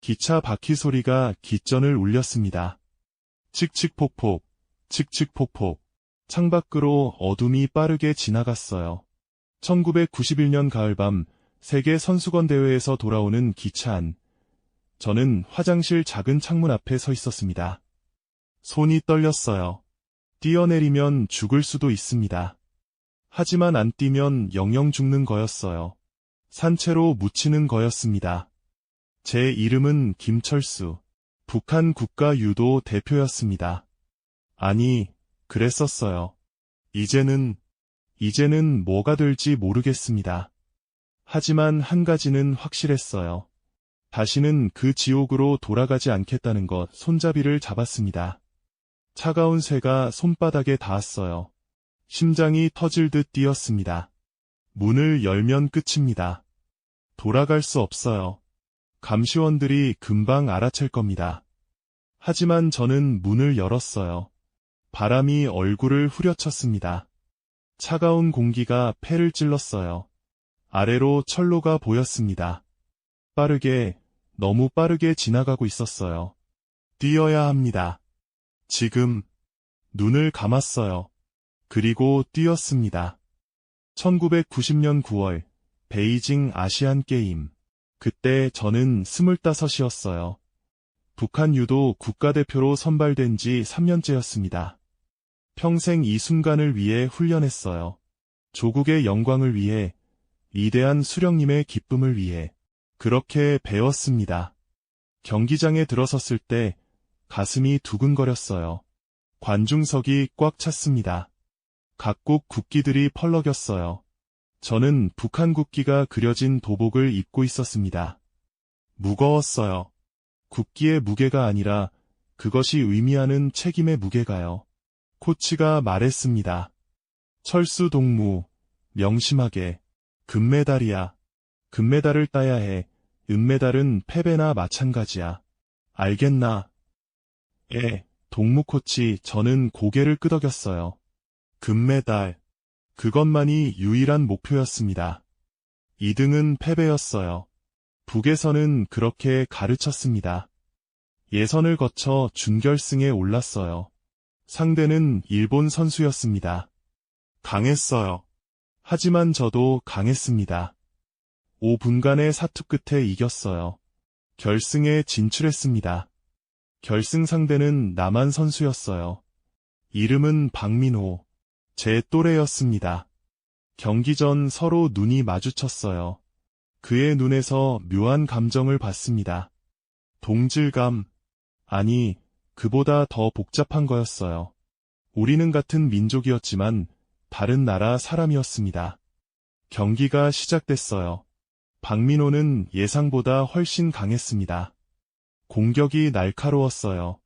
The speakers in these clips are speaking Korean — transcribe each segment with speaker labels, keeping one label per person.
Speaker 1: 기차 바퀴 소리가 깃전을 울렸습니다. 칙칙폭폭, 칙칙폭폭. 창밖으로 어둠이 빠르게 지나갔어요. 1991년 가을밤 세계 선수권 대회에서 돌아오는 기차 안. 저는 화장실 작은 창문 앞에 서 있었습니다. 손이 떨렸어요. 뛰어내리면 죽을 수도 있습니다. 하지만 안 뛰면 영영 죽는 거였어요. 산채로 묻히는 거였습니다. 제 이름은 김철수. 북한 국가 유도 대표였습니다. 아니, 그랬었어요. 이제는 뭐가 될지 모르겠습니다. 하지만 한 가지는 확실했어요. 다시는 그 지옥으로 돌아가지 않겠다는 것. 손잡이를 잡았습니다. 차가운 쇠가 손바닥에 닿았어요. 심장이 터질 듯 뛰었습니다. 문을 열면 끝입니다. 돌아갈 수 없어요. 감시원들이 금방 알아챌 겁니다. 하지만 저는 문을 열었어요. 바람이 얼굴을 후려쳤습니다. 차가운 공기가 폐를 찔렀어요. 아래로 철로가 보였습니다. 빠르게, 너무 빠르게 지나가고 있었어요. 뛰어야 합니다. 지금, 눈을 감았어요. 그리고 뛰었습니다. 1990년 9월, 베이징 아시안 게임. 그때 저는 25이었어요. 북한 유도 국가대표로 선발된 지 3년째였습니다. 평생 이 순간을 위해 훈련했어요. 조국의 영광을 위해, 위대한 수령님의 기쁨을 위해. 그렇게 배웠습니다. 경기장에 들어섰을 때 가슴이 두근거렸어요. 관중석이 꽉 찼습니다. 각국 국기들이 펄럭였어요. 저는 북한 국기가 그려진 도복을 입고 있었습니다. 무거웠어요. 국기의 무게가 아니라 그것이 의미하는 책임의 무게가요. 코치가 말했습니다. 철수 동무, 명심하게. 금메달이야. 금메달을 따야 해. 은메달은 패배나 마찬가지야. 알겠나? 동무 코치. 저는 고개를 끄덕였어요. 금메달. 그것만이 유일한 목표였습니다. 2등은 패배였어요. 북에서는 그렇게 가르쳤습니다. 예선을 거쳐 준결승에 올랐어요. 상대는 일본 선수였습니다. 강했어요. 하지만 저도 강했습니다. 5분간의 사투 끝에 이겼어요. 결승에 진출했습니다. 결승 상대는 남한 선수였어요. 이름은 박민호. 제 또래였습니다. 경기 전 서로 눈이 마주쳤어요. 그의 눈에서 묘한 감정을 봤습니다. 동질감. 아니, 그보다 더 복잡한 거였어요. 우리는 같은 민족이었지만 다른 나라 사람이었습니다. 경기가 시작됐어요. 박민호는 예상보다 훨씬 강했습니다. 공격이 날카로웠어요.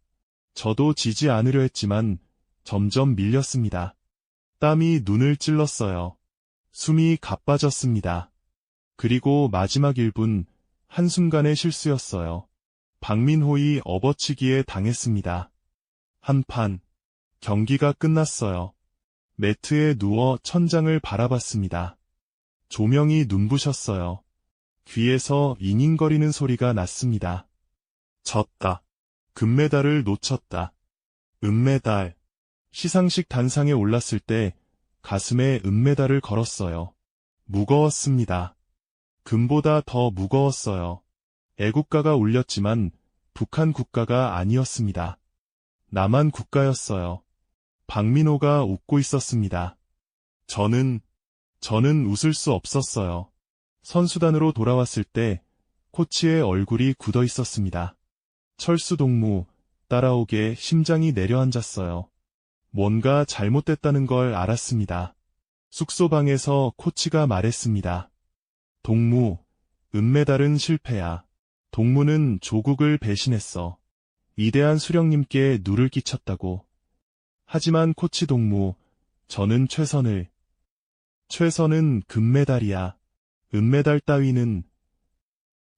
Speaker 1: 저도 지지 않으려 했지만 점점 밀렸습니다. 땀이 눈을 찔렀어요. 숨이 가빠졌습니다. 그리고 마지막 1분, 한순간의 실수였어요. 박민호의 업어치기에 당했습니다. 한판, 경기가 끝났어요. 매트에 누워 천장을 바라봤습니다. 조명이 눈부셨어요. 귀에서 잉잉거리는 소리가 났습니다. 졌다. 금메달을 놓쳤다. 은메달. 시상식 단상에 올랐을 때 가슴에 은메달을 걸었어요. 무거웠습니다. 금보다 더 무거웠어요. 애국가가 울렸지만 북한 국가가 아니었습니다. 남한 국가였어요. 박민호가 웃고 있었습니다. 저는 웃을 수 없었어요. 선수단으로 돌아왔을 때 코치의 얼굴이 굳어 있었습니다. 철수 동무, 따라오게. 심장이 내려앉았어요. 뭔가 잘못됐다는 걸 알았습니다. 숙소방에서 코치가 말했습니다. 동무, 은메달은 실패야. 동무는 조국을 배신했어. 위대한 수령님께 누를 끼쳤다고. 하지만 코치 동무, 저는 최선은 금메달이야. 은메달 따위는.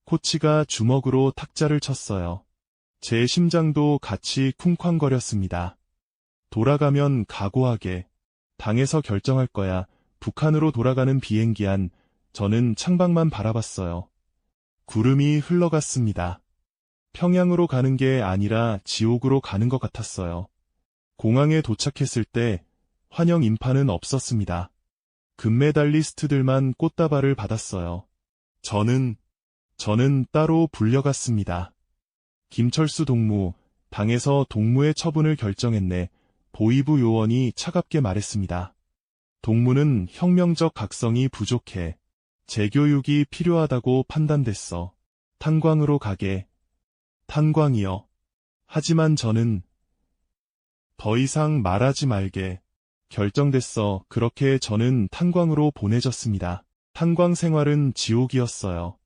Speaker 1: 코치가 주먹으로 탁자를 쳤어요. 제 심장도 같이 쿵쾅거렸습니다. 돌아가면 각오하게. 당에서 결정할 거야. 북한으로 돌아가는 비행기 안. 저는 창밖만 바라봤어요. 구름이 흘러갔습니다. 평양으로 가는 게 아니라 지옥으로 가는 것 같았어요. 공항에 도착했을 때 환영 인파는 없었습니다. 금메달리스트들만 꽃다발을 받았어요. 저는 따로 불려갔습니다. 김철수 동무, 당에서 동무의 처분을 결정했네. 보위부 요원이 차갑게 말했습니다. 동무는 혁명적 각성이 부족해. 재교육이 필요하다고 판단됐어. 탄광으로 가게. 탄광이요. 하지만 저는 더 이상 말하지 말게. 결정됐어. 그렇게 저는 탄광으로 보내졌습니다. 탄광 생활은 지옥이었어요.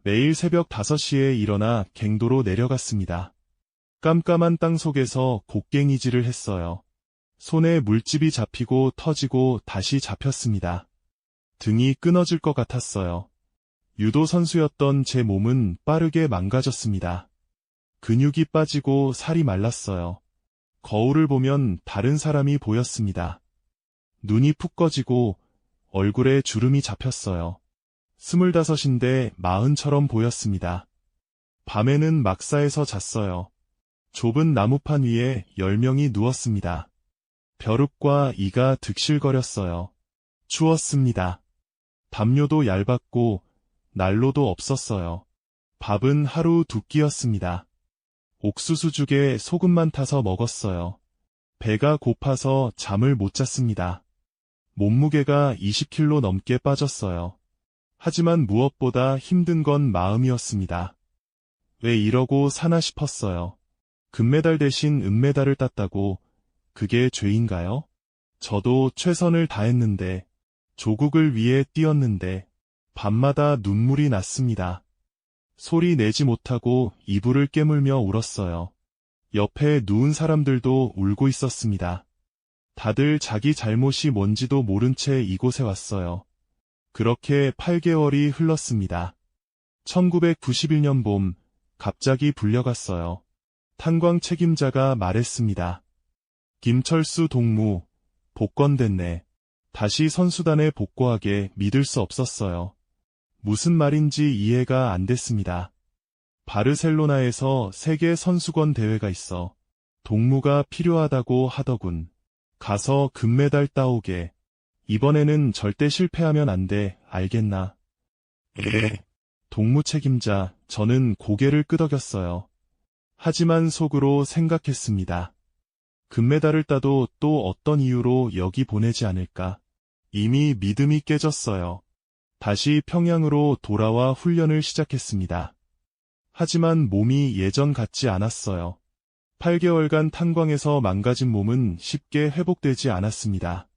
Speaker 1: 매일 새벽 5시에 일어나 갱도로 내려갔습니다. 깜깜한 땅 속에서 곡괭이질을 했어요. 손에 물집이 잡히고 터지고 다시 잡혔습니다. 등이 끊어질 것 같았어요. 유도 선수였던 제 몸은 빠르게 망가졌습니다. 근육이 빠지고 살이 말랐어요. 거울을 보면 다른 사람이 보였습니다. 눈이 푹 꺼지고 얼굴에 주름이 잡혔어요. 25인데 40처럼 보였습니다. 밤에는 막사에서 잤어요. 좁은 나무판 위에 10명이 누웠습니다. 벼룩과 이가 득실거렸어요. 추웠습니다. 담요도 얇았고 난로도 없었어요. 밥은 하루 2끼였습니다. 옥수수죽에 소금만 타서 먹었어요. 배가 고파서 잠을 못 잤습니다. 몸무게가 20kg 넘게 빠졌어요. 하지만 무엇보다 힘든 건 마음이었습니다. 왜 이러고 사나 싶었어요. 금메달 대신 은메달을 땄다고 그게 죄인가요? 저도 최선을 다했는데, 조국을 위해 뛰었는데, 밤마다 눈물이 났습니다. 소리 내지 못하고 이불을 깨물며 울었어요. 옆에 누운 사람들도 울고 있었습니다. 다들 자기 잘못이 뭔지도 모른 채 이곳에 왔어요. 그렇게 8개월이 흘렀습니다. 1991년 봄, 갑자기 불려갔어요. 탄광 책임자가 말했습니다. 김철수 동무, 복권됐네. 다시 선수단에 복구하게. 믿을 수 없었어요. 무슨 말인지 이해가 안 됐습니다. 바르셀로나에서 세계 선수권 대회가 있어. 동무가 필요하다고 하더군. 가서 금메달 따오게. 이번에는 절대 실패하면 안 돼. 알겠나? 네. 동무 책임자, 저는 고개를 끄덕였어요. 하지만 속으로 생각했습니다. 금메달을 따도 또 어떤 이유로 여기 보내지 않을까? 이미 믿음이 깨졌어요. 다시 평양으로 돌아와 훈련을 시작했습니다. 하지만 몸이 예전 같지 않았어요. 8개월간 탄광에서 망가진 몸은 쉽게 회복되지 않았습니다.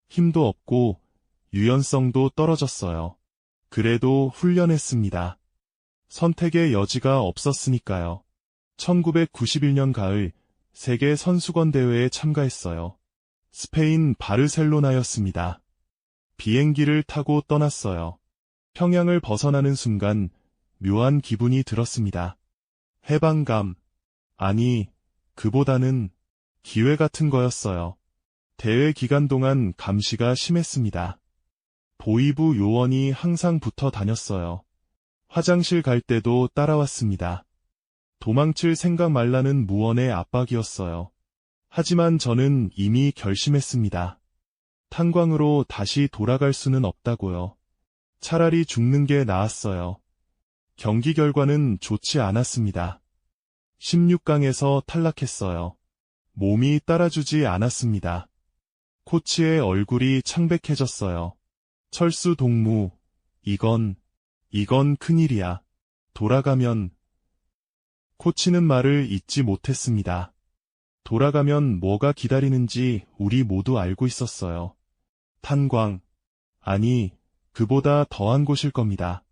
Speaker 1: 힘도 없고 유연성도 떨어졌어요. 그래도 훈련했습니다. 선택의 여지가 없었으니까요. 1991년 가을 세계 선수권 대회에 참가했어요. 스페인 바르셀로나였습니다. 비행기를 타고 떠났어요. 평양을 벗어나는 순간 묘한 기분이 들었습니다. 해방감. 아니, 그보다는 기회 같은 거였어요. 대회 기간 동안 감시가 심했습니다. 보위부 요원이 항상 붙어 다녔어요. 화장실 갈 때도 따라왔습니다. 도망칠 생각 말라는 무언의 압박이었어요. 하지만 저는 이미 결심했습니다. 탄광으로 다시 돌아갈 수는 없다고요. 차라리 죽는 게 나았어요. 경기 결과는 좋지 않았습니다. 16강에서 탈락했어요. 몸이 따라주지 않았습니다. 코치의 얼굴이 창백해졌어요. 철수 동무, 이건 큰일이야. 돌아가면. 코치는 말을 잊지 못했습니다. 돌아가면 뭐가 기다리는지 우리 모두 알고 있었어요. 탄광. 아니, 그보다 더한 곳일 겁니다.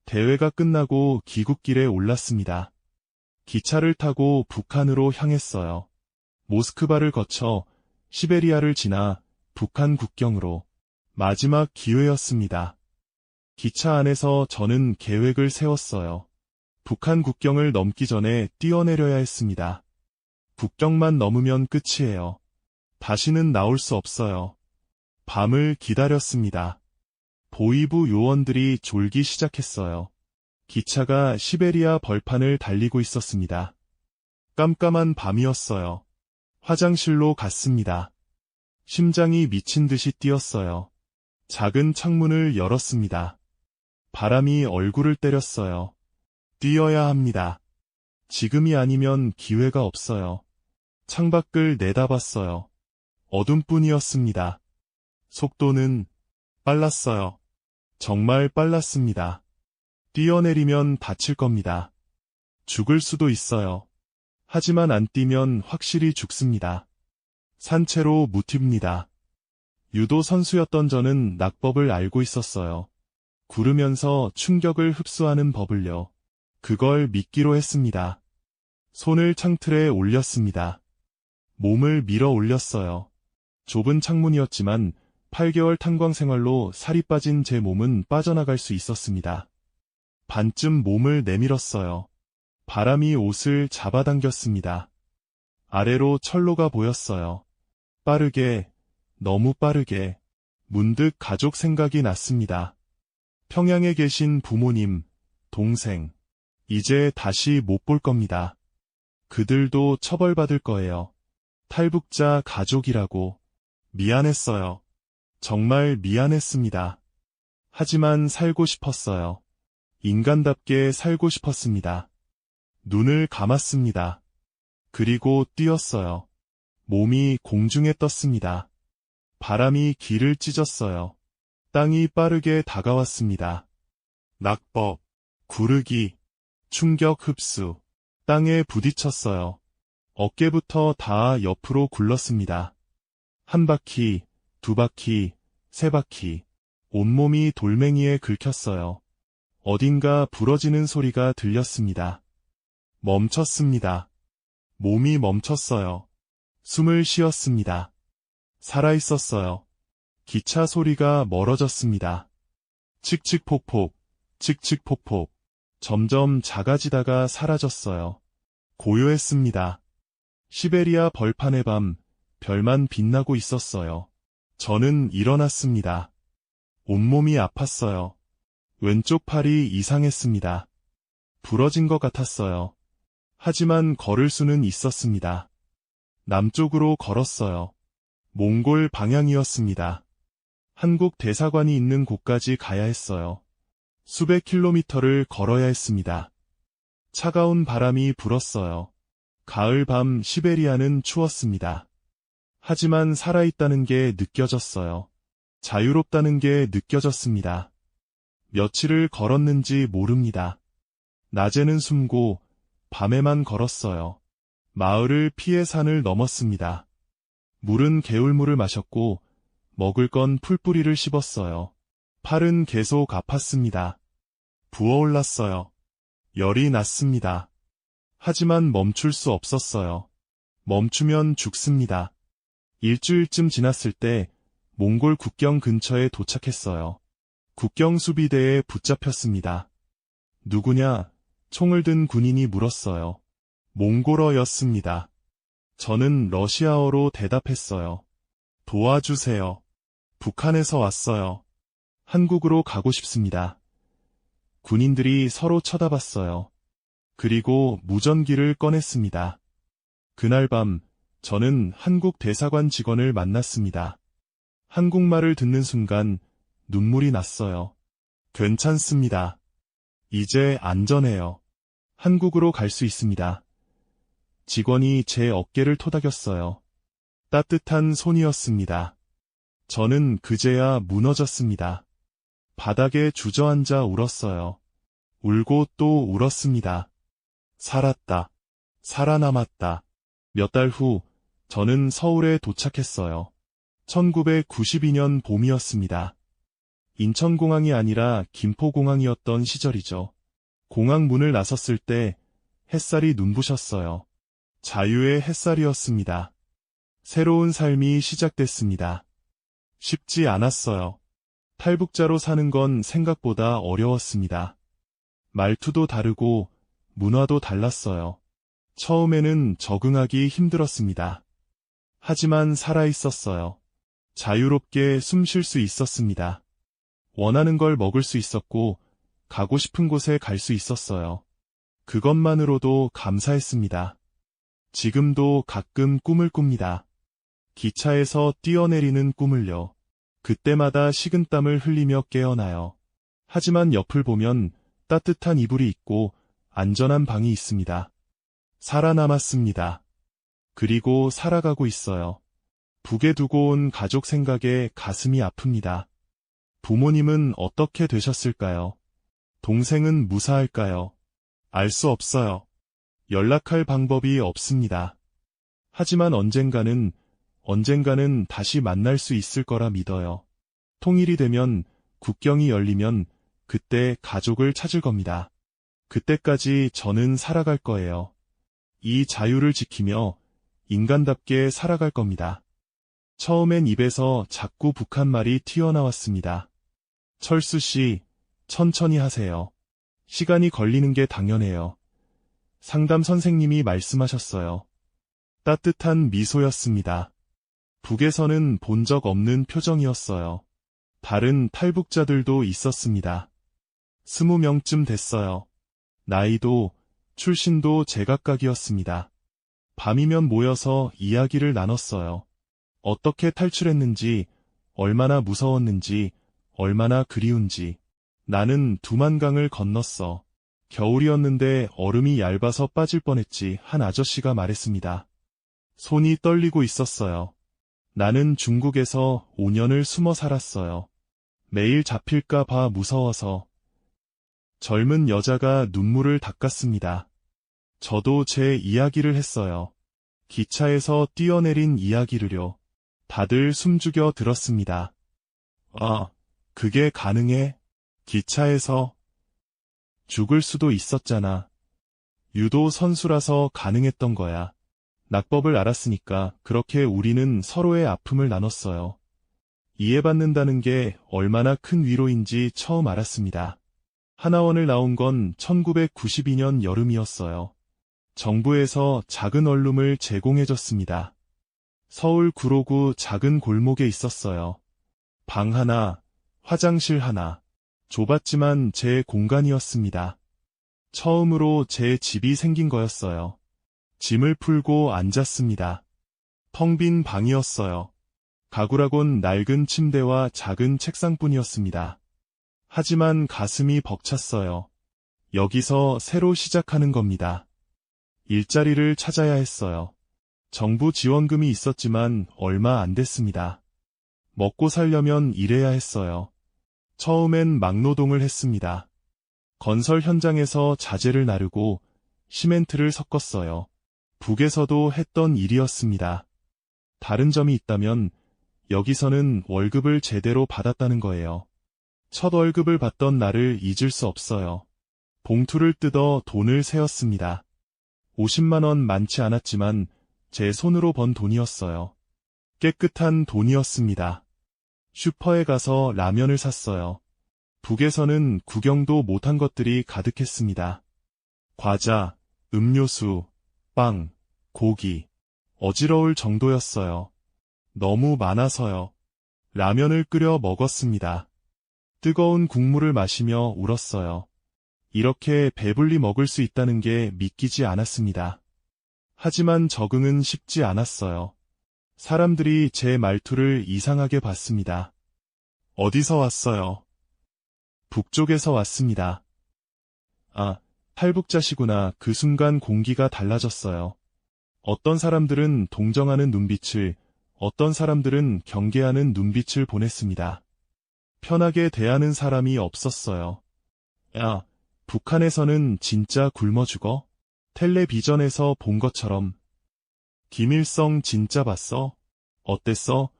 Speaker 1: 대회가 끝나고 귀국길에 올랐습니다. 기차를 타고 북한으로 향했어요. 모스크바를 거쳐 시베리아를 지나 북한 국경으로. 마지막 기회였습니다. 기차 안에서 저는 계획을 세웠어요. 북한 국경을 넘기 전에 뛰어내려야 했습니다. 국경만 넘으면 끝이에요. 다시는 나올 수 없어요. 밤을 기다렸습니다. 보위부 요원들이 졸기 시작했어요. 기차가 시베리아 벌판을 달리고 있었습니다. 깜깜한 밤이었어요. 화장실로 갔습니다. 심장이 미친 듯이 뛰었어요. 작은 창문을 열었습니다. 바람이 얼굴을 때렸어요. 뛰어야 합니다. 지금이 아니면 기회가 없어요. 창밖을 내다봤어요. 어둠뿐이었습니다. 속도는 빨랐어요. 정말 빨랐습니다. 뛰어내리면 다칠 겁니다. 죽을 수도 있어요. 하지만 안 뛰면 확실히 죽습니다. 산채로 무팁니다. 유도 선수였던 저는 낙법을 알고 있었어요. 구르면서 충격을 흡수하는 법을요. 그걸 믿기로 했습니다. 손을 창틀에 올렸습니다. 몸을 밀어 올렸어요. 좁은 창문이었지만 8개월 탄광 생활로 살이 빠진 제 몸은 빠져나갈 수 있었습니다. 반쯤 몸을 내밀었어요. 바람이 옷을 잡아당겼습니다. 아래로 철로가 보였어요. 빠르게, 너무 빠르게, 문득 가족 생각이 났습니다. 평양에 계신 부모님, 동생, 이제 다시 못 볼 겁니다. 그들도 처벌받을 거예요. 탈북자 가족이라고. 미안했어요. 정말 미안했습니다. 하지만 살고 싶었어요. 인간답게 살고 싶었습니다. 눈을 감았습니다. 그리고 뛰었어요. 몸이 공중에 떴습니다. 바람이 길을 찢었어요. 땅이 빠르게 다가왔습니다. 낙법, 구르기, 충격 흡수, 땅에 부딪혔어요. 어깨부터 다 옆으로 굴렀습니다. 한 바퀴, 두 바퀴, 세 바퀴, 온몸이 돌멩이에 긁혔어요. 어딘가 부러지는 소리가 들렸습니다. 멈췄습니다. 몸이 멈췄어요. 숨을 쉬었습니다. 살아있었어요. 기차 소리가 멀어졌습니다. 칙칙폭폭, 칙칙폭폭. 점점 작아지다가 사라졌어요. 고요했습니다. 시베리아 벌판의 밤, 별만 빛나고 있었어요. 저는 일어났습니다. 온몸이 아팠어요. 왼쪽 팔이 이상했습니다. 부러진 것 같았어요. 하지만 걸을 수는 있었습니다. 남쪽으로 걸었어요. 몽골 방향이었습니다. 한국 대사관이 있는 곳까지 가야 했어요. 수백 킬로미터를 걸어야 했습니다. 차가운 바람이 불었어요. 가을 밤 시베리아는 추웠습니다. 하지만 살아있다는 게 느껴졌어요. 자유롭다는 게 느껴졌습니다. 며칠을 걸었는지 모릅니다. 낮에는 숨고 밤에만 걸었어요. 마을을 피해 산을 넘었습니다. 물은 개울물을 마셨고 먹을 건 풀뿌리를 씹었어요. 팔은 계속 아팠습니다. 부어올랐어요. 열이 났습니다. 하지만 멈출 수 없었어요. 멈추면 죽습니다. 일주일쯤 지났을 때 몽골 국경 근처에 도착했어요. 국경 수비대에 붙잡혔습니다. 누구냐? 총을 든 군인이 물었어요. 몽골어였습니다. 저는 러시아어로 대답했어요. 도와주세요. 북한에서 왔어요. 한국으로 가고 싶습니다. 군인들이 서로 쳐다봤어요. 그리고 무전기를 꺼냈습니다. 그날 밤 저는 한국 대사관 직원을 만났습니다. 한국말을 듣는 순간 눈물이 났어요. 괜찮습니다. 이제 안전해요. 한국으로 갈 수 있습니다. 직원이 제 어깨를 토닥였어요. 따뜻한 손이었습니다. 저는 그제야 무너졌습니다. 바닥에 주저앉아 울었어요. 울고 또 울었습니다. 살았다. 살아남았다. 몇 달 후, 저는 서울에 도착했어요. 1992년 봄이었습니다. 인천공항이 아니라 김포공항이었던 시절이죠. 공항 문을 나섰을 때 햇살이 눈부셨어요. 자유의 햇살이었습니다. 새로운 삶이 시작됐습니다. 쉽지 않았어요. 탈북자로 사는 건 생각보다 어려웠습니다. 말투도 다르고 문화도 달랐어요. 처음에는 적응하기 힘들었습니다. 하지만 살아있었어요. 자유롭게 숨 쉴 수 있었습니다. 원하는 걸 먹을 수 있었고 가고 싶은 곳에 갈 수 있었어요. 그것만으로도 감사했습니다. 지금도 가끔 꿈을 꿉니다. 기차에서 뛰어내리는 꿈을요. 그때마다 식은땀을 흘리며 깨어나요. 하지만 옆을 보면 따뜻한 이불이 있고 안전한 방이 있습니다. 살아남았습니다. 그리고 살아가고 있어요. 북에 두고 온 가족 생각에 가슴이 아픕니다. 부모님은 어떻게 되셨을까요? 동생은 무사할까요? 알 수 없어요. 연락할 방법이 없습니다. 하지만 언젠가는 다시 만날 수 있을 거라 믿어요. 통일이 되면, 국경이 열리면 그때 가족을 찾을 겁니다. 그때까지 저는 살아갈 거예요. 이 자유를 지키며 인간답게 살아갈 겁니다. 처음엔 입에서 자꾸 북한 말이 튀어나왔습니다. 철수 씨, 천천히 하세요. 시간이 걸리는 게 당연해요. 상담 선생님이 말씀하셨어요. 따뜻한 미소였습니다. 북에서는 본 적 없는 표정이었어요. 다른 탈북자들도 있었습니다. 20명쯤 됐어요. 나이도, 출신도 제각각이었습니다. 밤이면 모여서 이야기를 나눴어요. 어떻게 탈출했는지, 얼마나 무서웠는지, 얼마나 그리운지. 나는 두만강을 건넜어. 겨울이었는데 얼음이 얇아서 빠질 뻔했지 한 아저씨가 말했습니다. 손이 떨리고 있었어요. 나는 중국에서 5년을 숨어 살았어요. 매일 잡힐까 봐 무서워서. 젊은 여자가 눈물을 닦았습니다. 저도 제 이야기를 했어요. 기차에서 뛰어내린 이야기를요. 다들 숨죽여 들었습니다. 아, 그게 가능해? 기차에서 죽을 수도 있었잖아. 유도 선수라서 가능했던 거야. 낙법을 알았으니까 그렇게 우리는 서로의 아픔을 나눴어요. 이해받는다는 게 얼마나 큰 위로인지 처음 알았습니다. 하나원을 나온 건 1992년 여름이었어요. 정부에서 작은 원룸을 제공해줬습니다. 서울 구로구 작은 골목에 있었어요. 방 하나, 화장실 하나. 좁았지만 제 공간이었습니다. 처음으로 제 집이 생긴 거였어요. 짐을 풀고 앉았습니다. 텅 빈 방이었어요. 가구라곤 낡은 침대와 작은 책상뿐이었습니다. 하지만 가슴이 벅찼어요. 여기서 새로 시작하는 겁니다. 일자리를 찾아야 했어요. 정부 지원금이 있었지만 얼마 안 됐습니다. 먹고 살려면 일해야 했어요. 처음엔 막노동을 했습니다. 건설 현장에서 자재를 나르고 시멘트를 섞었어요. 북에서도 했던 일이었습니다. 다른 점이 있다면 여기서는 월급을 제대로 받았다는 거예요. 첫 월급을 받던 날을 잊을 수 없어요. 봉투를 뜯어 돈을 세었습니다. 50만 원 많지 않았지만 제 손으로 번 돈이었어요. 깨끗한 돈이었습니다. 슈퍼에 가서 라면을 샀어요. 북에서는 구경도 못한 것들이 가득했습니다. 과자, 음료수, 빵, 고기. 어지러울 정도였어요. 너무 많아서요. 라면을 끓여 먹었습니다. 뜨거운 국물을 마시며 울었어요. 이렇게 배불리 먹을 수 있다는 게 믿기지 않았습니다. 하지만 적응은 쉽지 않았어요. 사람들이 제 말투를 이상하게 봤습니다. 어디서 왔어요? 북쪽에서 왔습니다. 아, 탈북자시구나. 그 순간 공기가 달라졌어요. 어떤 사람들은 동정하는 눈빛을, 어떤 사람들은 경계하는 눈빛을 보냈습니다. 편하게 대하는 사람이 없었어요. 야, 북한에서는 진짜 굶어 죽어? 텔레비전에서 본 것처럼. 김일성 진짜 봤어? 어땠어?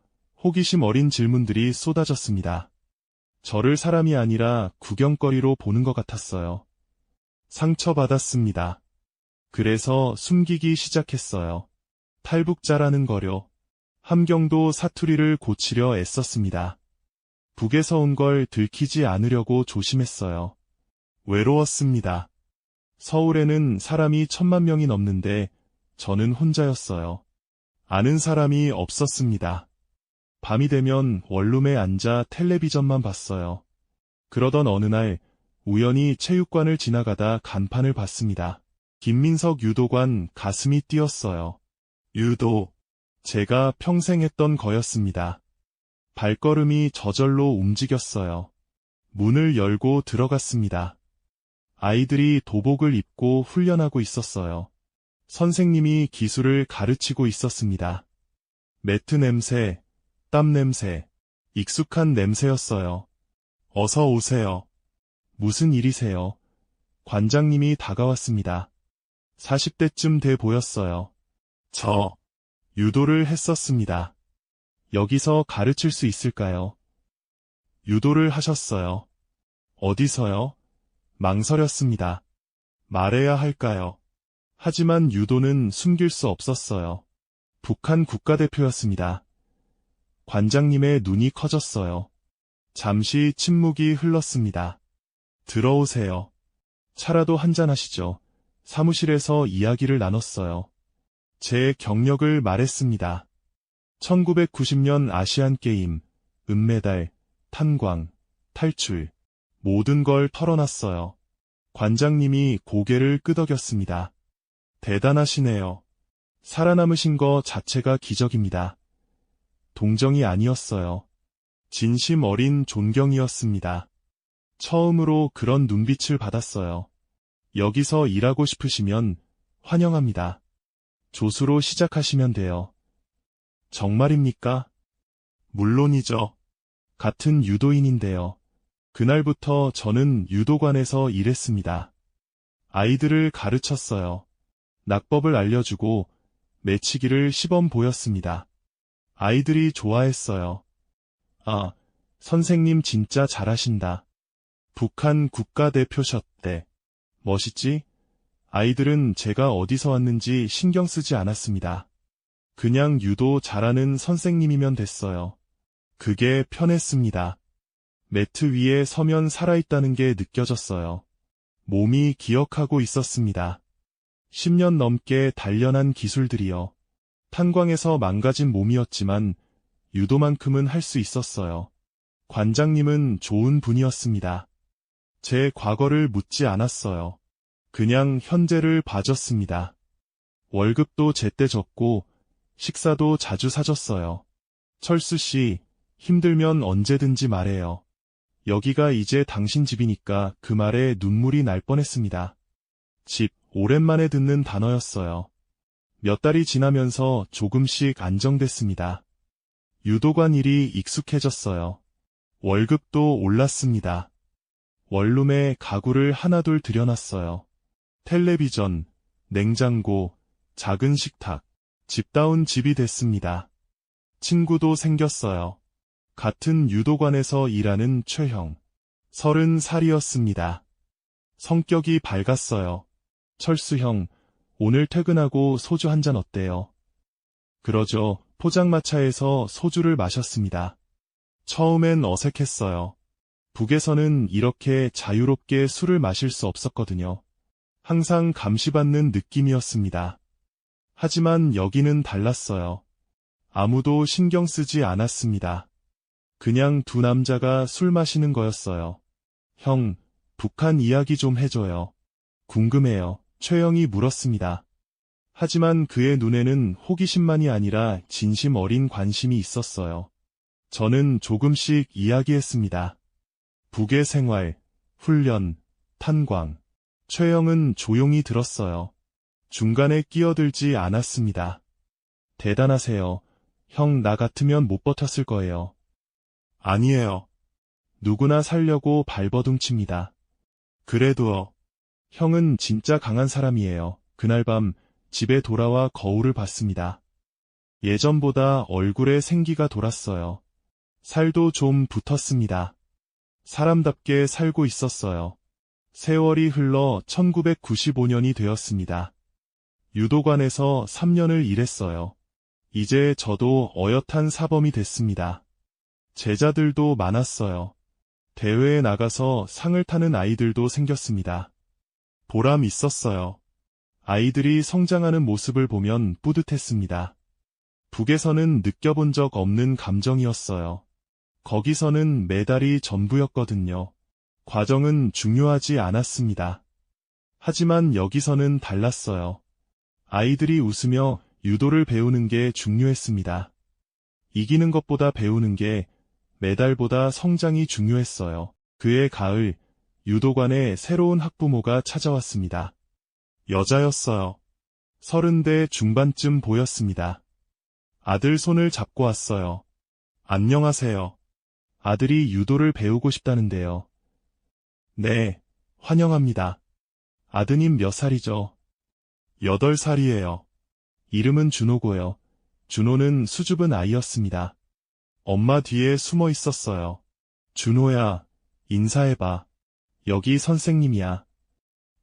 Speaker 1: 호기심 어린 질문들이 쏟아졌습니다. 저를 사람이 아니라 구경거리로 보는 것 같았어요. 상처받았습니다. 그래서 숨기기 시작했어요. 탈북자라는 거려. 함경도 사투리를 고치려 애썼습니다. 북에서 온 걸 들키지 않으려고 조심했어요. 외로웠습니다. 서울에는 사람이 1000만 명이 넘는데 저는 혼자였어요. 아는 사람이 없었습니다. 밤이 되면 원룸에 앉아 텔레비전만 봤어요. 그러던 어느 날 우연히 체육관을 지나가다 간판을 봤습니다. 김민석 유도관. 가슴이 뛰었어요. 유도. 제가 평생 했던 거였습니다. 발걸음이 저절로 움직였어요. 문을 열고 들어갔습니다. 아이들이 도복을 입고 훈련하고 있었어요. 선생님이 기술을 가르치고 있었습니다. 매트 냄새, 땀 냄새, 익숙한 냄새였어요. 어서 오세요. 무슨 일이세요? 관장님이 다가왔습니다. 40대쯤 돼 보였어요. 저 유도를 했었습니다. 여기서 가르칠 수 있을까요? 유도를 하셨어요. 어디서요? 망설였습니다. 말해야 할까요? 하지만 유도는 숨길 수 없었어요. 북한 국가대표였습니다. 관장님의 눈이 커졌어요. 잠시 침묵이 흘렀습니다. 들어오세요. 차라도 한잔 하시죠. 사무실에서 이야기를 나눴어요. 제 경력을 말했습니다. 1990년 아시안게임, 은메달, 탄광, 탈출, 모든 걸 털어놨어요. 관장님이 고개를 끄덕였습니다. 대단하시네요. 살아남으신 거 자체가 기적입니다. 동정이 아니었어요. 진심 어린 존경이었습니다. 처음으로 그런 눈빛을 받았어요. 여기서 일하고 싶으시면 환영합니다. 조수로 시작하시면 돼요. 정말입니까? 물론이죠. 같은 유도인인데요. 그날부터 저는 유도관에서 일했습니다. 아이들을 가르쳤어요. 낙법을 알려주고 매치기를 시범 보였습니다. 아이들이 좋아했어요. 아, 선생님 진짜 잘하신다. 북한 국가대표셨대. 멋있지? 아이들은 제가 어디서 왔는지 신경 쓰지 않았습니다. 그냥 유도 잘하는 선생님이면 됐어요. 그게 편했습니다. 매트 위에 서면 살아있다는 게 느껴졌어요. 몸이 기억하고 있었습니다. 10년 넘게 단련한 기술들이요. 탄광에서 망가진 몸이었지만 유도만큼은 할 수 있었어요. 관장님은 좋은 분이었습니다. 제 과거를 묻지 않았어요. 그냥 현재를 봐줬습니다. 월급도 제때 줬고 식사도 자주 사줬어요. 철수 씨, 힘들면 언제든지 말해요. 여기가 이제 당신 집이니까 그 말에 눈물이 날 뻔했습니다. 집, 오랜만에 듣는 단어였어요. 몇 달이 지나면서 조금씩 안정됐습니다. 유도관 일이 익숙해졌어요. 월급도 올랐습니다. 원룸에 가구를 하나둘 들여놨어요. 텔레비전, 냉장고, 작은 식탁, 집다운 집이 됐습니다. 친구도 생겼어요. 같은 유도관에서 일하는 최형. 30살이었습니다. 성격이 밝았어요. 철수 형, 오늘 퇴근하고 소주 한잔 어때요? 그러죠. 포장마차에서 소주를 마셨습니다. 처음엔 어색했어요. 북에서는 이렇게 자유롭게 술을 마실 수 없었거든요. 항상 감시받는 느낌이었습니다. 하지만 여기는 달랐어요. 아무도 신경 쓰지 않았습니다. 그냥 두 남자가 술 마시는 거였어요. 형, 북한 이야기 좀 해줘요. 궁금해요. 최영이 물었습니다. 하지만 그의 눈에는 호기심만이 아니라 진심 어린 관심이 있었어요. 저는 조금씩 이야기했습니다. 북의 생활, 훈련, 탄광. 최영은 조용히 들었어요. 중간에 끼어들지 않았습니다. 대단하세요. 형, 나 같으면 못 버텼을 거예요. 아니에요. 누구나 살려고 발버둥 칩니다. 그래도 형은 진짜 강한 사람이에요. 그날 밤 집에 돌아와 거울을 봤습니다. 예전보다 얼굴에 생기가 돌았어요. 살도 좀 붙었습니다. 사람답게 살고 있었어요. 세월이 흘러 1995년이 되었습니다. 유도관에서 3년을 일했어요. 이제 저도 어엿한 사범이 됐습니다. 제자들도 많았어요. 대회에 나가서 상을 타는 아이들도 생겼습니다. 보람 있었어요. 아이들이 성장하는 모습을 보면 뿌듯했습니다. 북에서는 느껴본 적 없는 감정이었어요. 거기서는 메달이 전부였거든요. 과정은 중요하지 않았습니다. 하지만 여기서는 달랐어요. 아이들이 웃으며 유도를 배우는 게 중요했습니다. 이기는 것보다 배우는 게 메달보다 성장이 중요했어요. 그해 가을, 유도관에 새로운 학부모가 찾아왔습니다. 여자였어요. 30대 중반쯤 보였습니다. 아들 손을 잡고 왔어요. 안녕하세요. 아들이 유도를 배우고 싶다는데요. 네, 환영합니다. 아드님 몇 살이죠? 8살이에요. 이름은 준호고요. 준호는 수줍은 아이였습니다. 엄마 뒤에 숨어 있었어요. 준호야, 인사해봐. 여기 선생님이야.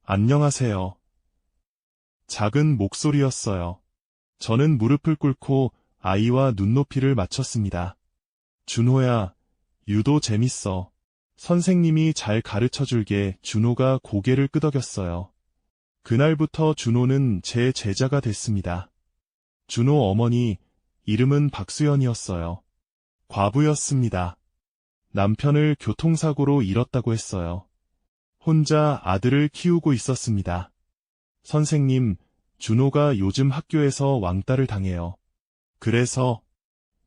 Speaker 1: 안녕하세요. 작은 목소리였어요. 저는 무릎을 꿇고 아이와 눈높이를 맞췄습니다. 준호야, 유도 재밌어. 선생님이 잘 가르쳐줄게. 준호가 고개를 끄덕였어요. 그날부터 준호는 제 제자가 됐습니다. 준호 어머니, 이름은 박수연이었어요. 과부였습니다. 남편을 교통사고로 잃었다고 했어요. 혼자 아들을 키우고 있었습니다. 선생님, 준호가 요즘 학교에서 왕따를 당해요. 그래서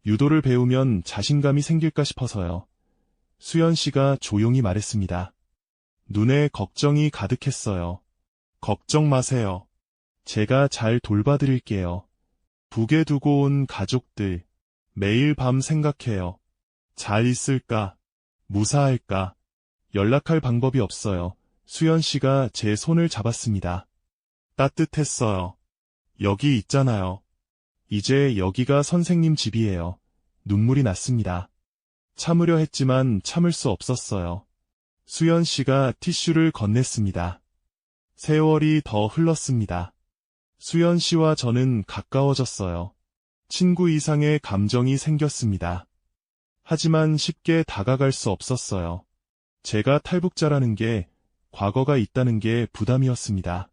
Speaker 1: 유도를 배우면 자신감이 생길까 싶어서요. 수연 씨가 조용히 말했습니다. 눈에 걱정이 가득했어요. 걱정 마세요. 제가 잘 돌봐드릴게요. 북에 두고 온 가족들, 매일 밤 생각해요. 잘 있을까? 무사할까? 연락할 방법이 없어요. 수연 씨가 제 손을 잡았습니다. 따뜻했어요. 여기 있잖아요. 이제 여기가 선생님 집이에요. 눈물이 났습니다. 참으려 했지만 참을 수 없었어요. 수연 씨가 티슈를 건넸습니다. 세월이 더 흘렀습니다. 수연 씨와 저는 가까워졌어요. 친구 이상의 감정이 생겼습니다. 하지만 쉽게 다가갈 수 없었어요. 제가 탈북자라는 게, 과거가 있다는 게 부담이었습니다.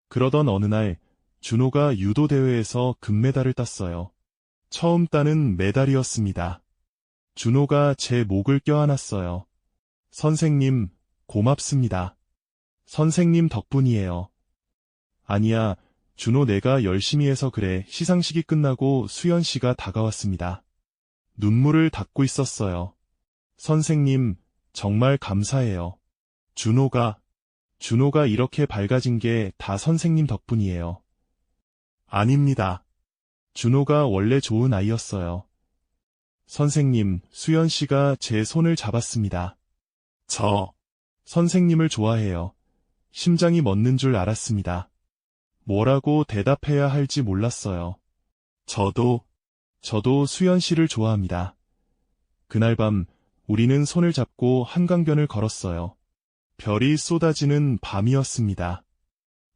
Speaker 1: 그러던 어느 날, 준호가 유도 대회에서 금메달을 땄어요. 처음 따는 메달이었습니다. 준호가 제 목을 껴안았어요. 선생님, 고맙습니다. 선생님 덕분이에요. 아니야, 준호 내가 열심히 해서 그래. 시상식이 끝나고 수연 씨가 다가왔습니다. 눈물을 닦고 있었어요. 선생님, 정말 감사해요. 준호가 이렇게 밝아진 게 다 선생님 덕분이에요. 아닙니다. 준호가 원래 좋은 아이였어요. 선생님, 수연 씨가 제 손을 잡았습니다. 저, 선생님을 좋아해요. 심장이 멎는 줄 알았습니다. 뭐라고 대답해야 할지 몰랐어요. 저도 수연 씨를 좋아합니다. 그날 밤, 우리는 손을 잡고 한강변을 걸었어요. 별이 쏟아지는 밤이었습니다.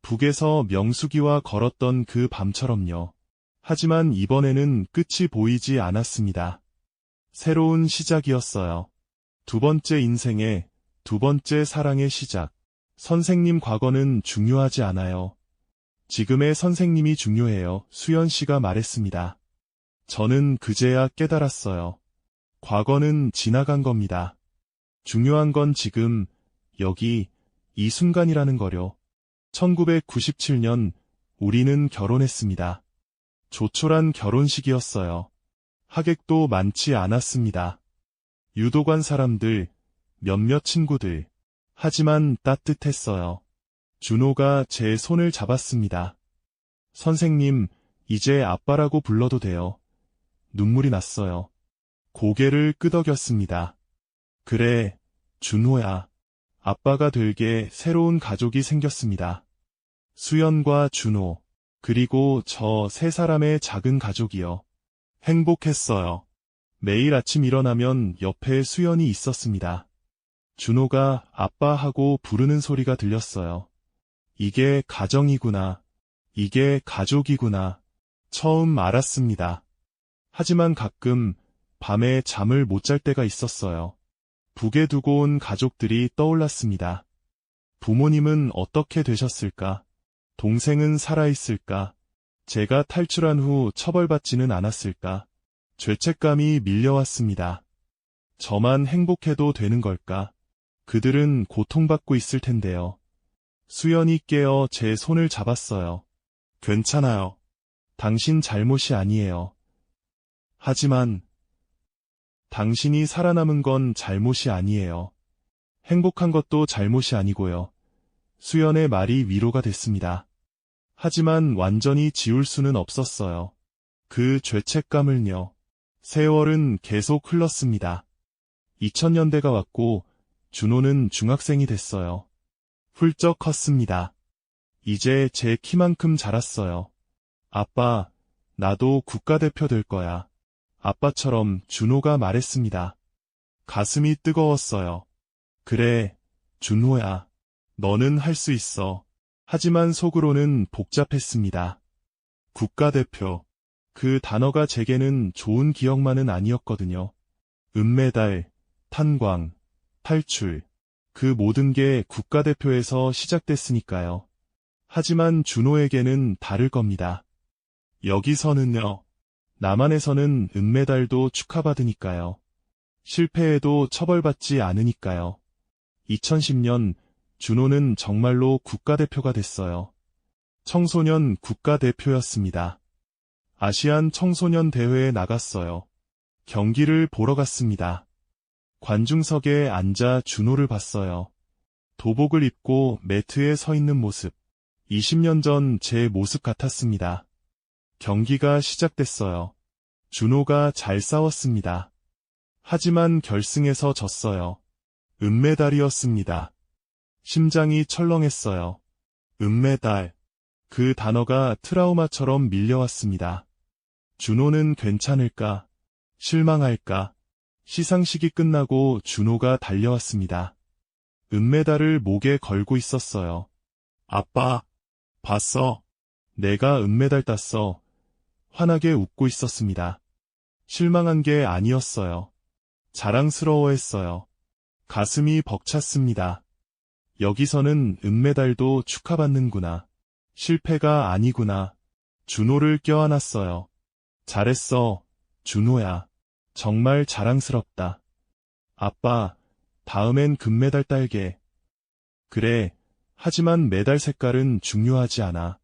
Speaker 1: 북에서 명수기와 걸었던 그 밤처럼요. 하지만 이번에는 끝이 보이지 않았습니다. 새로운 시작이었어요. 두 번째 인생의, 두 번째 사랑의 시작. 선생님 과거는 중요하지 않아요. 지금의 선생님이 중요해요. 수연 씨가 말했습니다. 저는 그제야 깨달았어요. 과거는 지나간 겁니다. 중요한 건 지금, 여기, 이 순간이라는 거요. 1997년, 우리는 결혼했습니다. 조촐한 결혼식이었어요. 하객도 많지 않았습니다. 유도관 사람들, 몇몇 친구들. 하지만 따뜻했어요. 준호가 제 손을 잡았습니다. 선생님, 이제 아빠라고 불러도 돼요. 눈물이 났어요. 고개를 끄덕였습니다. 그래, 준호야. 아빠가 될게 새로운 가족이 생겼습니다. 수연과 준호, 그리고 저 세 사람의 작은 가족이요. 행복했어요. 매일 아침 일어나면 옆에 수연이 있었습니다. 준호가 아빠 하고 부르는 소리가 들렸어요. 이게 가정이구나. 이게 가족이구나. 처음 알았습니다. 하지만 가끔 밤에 잠을 못 잘 때가 있었어요. 북에 두고 온 가족들이 떠올랐습니다. 부모님은 어떻게 되셨을까? 동생은 살아있을까? 제가 탈출한 후 처벌받지는 않았을까? 죄책감이 밀려왔습니다. 저만 행복해도 되는 걸까? 그들은 고통받고 있을 텐데요. 수연이 깨어 제 손을 잡았어요. 괜찮아요. 당신 잘못이 아니에요. 하지만 당신이 살아남은 건 잘못이 아니에요. 행복한 것도 잘못이 아니고요. 수연의 말이 위로가 됐습니다. 하지만 완전히 지울 수는 없었어요. 그 죄책감을요. 세월은 계속 흘렀습니다. 2000년대가 왔고 준호는 중학생이 됐어요. 훌쩍 컸습니다. 이제 제 키만큼 자랐어요. 아빠, 나도 국가대표 될 거야. 아빠처럼 준호가 말했습니다. 가슴이 뜨거웠어요. 그래, 준호야. 너는 할 수 있어. 하지만 속으로는 복잡했습니다. 국가대표. 그 단어가 제게는 좋은 기억만은 아니었거든요. 은메달, 탄광, 탈출. 그 모든 게 국가대표에서 시작됐으니까요. 하지만 준호에게는 다를 겁니다. 여기서는요. 남한에서는 은메달도 축하받으니까요. 실패해도 처벌받지 않으니까요. 2010년 준호는 정말로 국가대표가 됐어요. 청소년 국가대표였습니다. 아시안 청소년 대회에 나갔어요. 경기를 보러 갔습니다. 관중석에 앉아 준호를 봤어요. 도복을 입고 매트에 서 있는 모습. 20년 전 제 모습 같았습니다. 경기가 시작됐어요. 준호가 잘 싸웠습니다. 하지만 결승에서 졌어요. 은메달이었습니다. 심장이 철렁했어요. 은메달. 그 단어가 트라우마처럼 밀려왔습니다. 준호는 괜찮을까? 실망할까? 시상식이 끝나고 준호가 달려왔습니다. 은메달을 목에 걸고 있었어요. 아빠, 봤어? 내가 은메달 땄어. 환하게 웃고 있었습니다. 실망한 게 아니었어요. 자랑스러워했어요. 가슴이 벅찼습니다. 여기서는 은메달도 축하받는구나. 실패가 아니구나. 준호를 껴안았어요. 잘했어, 준호야. 정말 자랑스럽다. 아빠, 다음엔 금메달 딸게. 그래, 하지만 메달 색깔은 중요하지 않아.